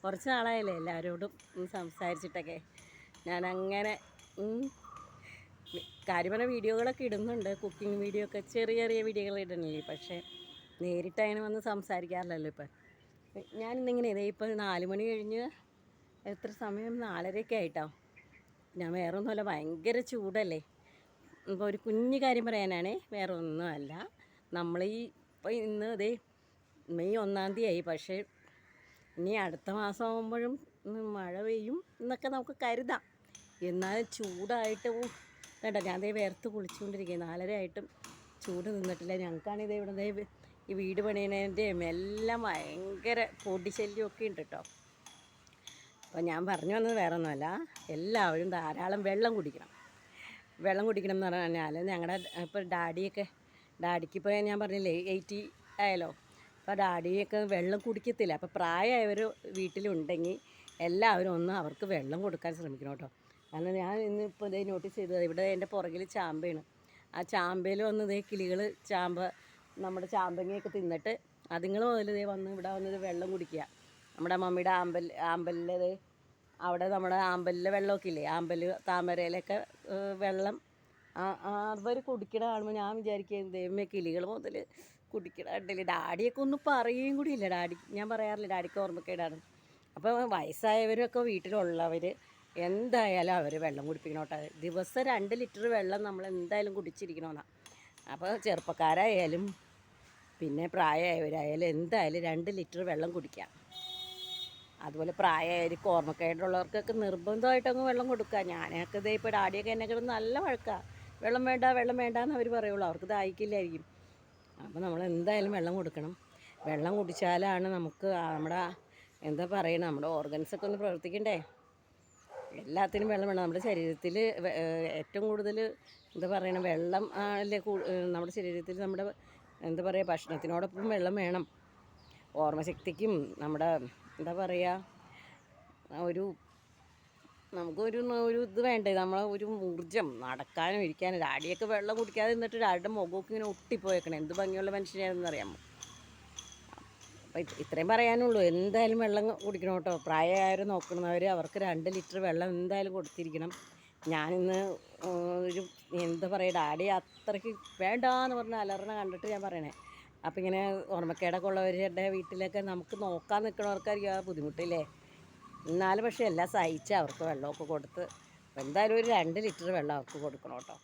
കുറച്ച് നാളായല്ലേ എല്ലാവരോടും സംസാരിച്ചിട്ടൊക്കെ. ഞാനങ്ങനെ കാര്യമായ വീഡിയോകളൊക്കെ ഇടുന്നുണ്ട്, കുക്കിംഗ് വീഡിയോ ഒക്കെ ചെറിയ ചെറിയ വീഡിയോകൾ ഇടണില്ലേ. പക്ഷേ നേരിട്ട് അങ്ങനെ വന്ന് സംസാരിക്കാറില്ലല്ലോ ഇപ്പം. ഞാനിന്നിങ്ങനെ ഇപ്പോൾ 4 മണി കഴിഞ്ഞ് എത്ര സമയം 4:30 ആയിട്ടോ. ഞാൻ വേറെ ഒന്നുമല്ല, ഭയങ്കര ചൂടല്ലേ. ഇപ്പോൾ ഒരു കുഞ്ഞു കാര്യം പറയാനാണ്, വേറെ ഒന്നുമല്ല. ഇപ്പോൾ ഇന്ന് മെയ് 1-ാം തീയതി ആയി. പക്ഷേ ഇനി അടുത്ത മാസം ആകുമ്പോഴും മഴ പെയ്യും എന്നൊക്കെ നമുക്ക് കരുതാം. എന്നാലും ചൂടായിട്ട് വേണ്ട, ഞാൻ വേർത്ത് കുളിച്ചുകൊണ്ടിരിക്കുക. 4:30 ആയിട്ടും ചൂട് നിന്നിട്ടില്ല. ഞങ്ങൾക്കാണെങ്കിൽ ഇവിടെ ഈ വീട് പണിയണതിൻ്റെയും എല്ലാം ഭയങ്കര പൊടിശല്യമൊക്കെ ഉണ്ട് കേട്ടോ. അപ്പോൾ ഞാൻ പറഞ്ഞു വന്നത് വേറെ ഒന്നുമല്ല, എല്ലാവരും ധാരാളം വെള്ളം കുടിക്കണം. വെള്ളം കുടിക്കണം എന്ന് പറഞ്ഞാൽ ഞങ്ങളുടെ ഇപ്പോൾ ഡാഡിക്കിപ്പോൾ ഞാൻ പറഞ്ഞില്ലേ 80 ആയാലോ. അപ്പോൾ ഡാഡിയൊക്കെ വെള്ളം കുടിക്കത്തില്ല. അപ്പോൾ പ്രായമായവർ വീട്ടിലുണ്ടെങ്കിൽ എല്ലാവരും അവർക്ക് വെള്ളം കൊടുക്കാൻ ശ്രമിക്കണം കേട്ടോ. കാരണം ഞാൻ ഇന്നിപ്പോൾ നോട്ടീസ് ചെയ്തത്, ഇവിടെ എൻ്റെ പുറകിൽ ചാമ്പയാണ്. ആ ചാമ്പയിൽ കിളികൾ നമ്മുടെ ചാമ്പങ്ങയൊക്കെ തിന്നിട്ട് അതുങ്ങൾ മുതൽ വന്ന് ഇവിടെ വന്നത് വെള്ളം കുടിക്കുക. നമ്മുടെ മമ്മിയുടെ ആമ്പലിൽ അവിടെ നമ്മുടെ ആമ്പലിലെ വെള്ളമൊക്കെ ഇല്ലേ, താമരയിലൊക്കെ വെള്ളം അവർ കുടിക്കണ കാണുമ്പോൾ ഞാൻ വിചാരിക്കുകയും ദൈവമേ, കിളികൾ മുതൽ കുടിക്കണ കണ്ടില്ലേ. ഡാഡിയൊക്കെ ഒന്നും പറയുകയും കൂടി ഇല്ല. ഞാൻ പറയാറില്ല, ഡാഡിക്ക് ഓർമ്മക്കേടാണ്. അപ്പോൾ വയസ്സായവരൊക്കെ വീട്ടിലുള്ളവർ എന്തായാലും അവർ വെള്ളം കുടിപ്പിക്കണം കേട്ടോ. ദിവസം 2 ലിറ്റർ വെള്ളം നമ്മൾ എന്തായാലും കുടിച്ചിരിക്കണമെന്നാണ്. അപ്പോൾ ചെറുപ്പക്കാരായാലും പിന്നെ പ്രായമായവരായാലും എന്തായാലും 2 ലിറ്റർ വെള്ളം കുടിക്കാം. അതുപോലെ പ്രായമായവർക്ക് ഓർമ്മക്കേടുള്ളവർക്കൊക്കെ നിർബന്ധമായിട്ടങ്ങ് വെള്ളം കൊടുക്കുക. ഞാനൊക്കെ ഇപ്പോൾ ഡാഡിയൊക്കെ എന്നെ കിടന്ന് നല്ല വഴക്കാണ്. വെള്ളം വേണ്ട എന്ന് അവർ പറയുള്ളൂ, അവർക്ക് ദാഹിക്കില്ലായിരിക്കും. അപ്പോൾ നമ്മൾ എന്തായാലും വെള്ളം കൊടുക്കണം. വെള്ളം കുടിച്ചാലാണ് നമുക്ക് നമ്മുടെ നമ്മുടെ ഓർഗൻസൊക്കെ ഒന്ന് പ്രവർത്തിക്കണ്ടേ. എല്ലാത്തിനും വെള്ളം വേണം. നമ്മുടെ ശരീരത്തിൽ ഏറ്റവും കൂടുതൽ വെള്ളം അല്ലേ നമ്മുടെ ശരീരത്തിൽ. നമ്മുടെ ഭക്ഷണത്തിനോടൊപ്പം വെള്ളം വേണം. ഓർമ്മശക്തിക്കും നമ്മുടെ നമുക്കൊരു ഇത് വേണ്ടേ, ഒരു ഊർജ്ജം നടക്കാനും ഇരിക്കാനും. ഡാഡിയൊക്കെ വെള്ളം കുടിക്കാതെ നിന്നിട്ട് ഡാഡിയുടെ മുഖമൊക്കെ ഇങ്ങനെ ഒട്ടിപ്പോയേക്കണം. എന്ത് ഭംഗിയുള്ള മനുഷ്യനാണെന്ന് അറിയാമോ. അപ്പോൾ ഇത്രയും പറയാനുള്ളൂ. എന്തായാലും വെള്ളം കുടിക്കണം കേട്ടോ. പ്രായമായവർ നോക്കുന്നവർ അവർക്ക് 2 ലിറ്റർ വെള്ളം എന്തായാലും കൊടുത്തിരിക്കണം. ഞാനിന്ന് ഡാഡി അത്രയ്ക്ക് വേണ്ടാന്ന് പറഞ്ഞ അലർണ കണ്ടിട്ട് ഞാൻ പറയണേ. അപ്പോൾ ഇങ്ങനെ ഓർമ്മക്കേടൊക്കെ ഉള്ളവരുടെ വീട്ടിലൊക്കെ നമുക്ക് നോക്കാൻ നിൽക്കണവർക്കായിരിക്കും ആ ബുദ്ധിമുട്ടില്ലേ. എന്നാലും പക്ഷേ എല്ലാം സഹിച്ച് അവർക്ക് വെള്ളമൊക്കെ കൊടുത്ത് എന്തായാലും ഒരു 2 ലിറ്റർ വെള്ളം അവർക്ക് കൊടുക്കണം കേട്ടോ.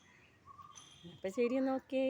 അപ്പോൾ ശരി, നോക്കേ.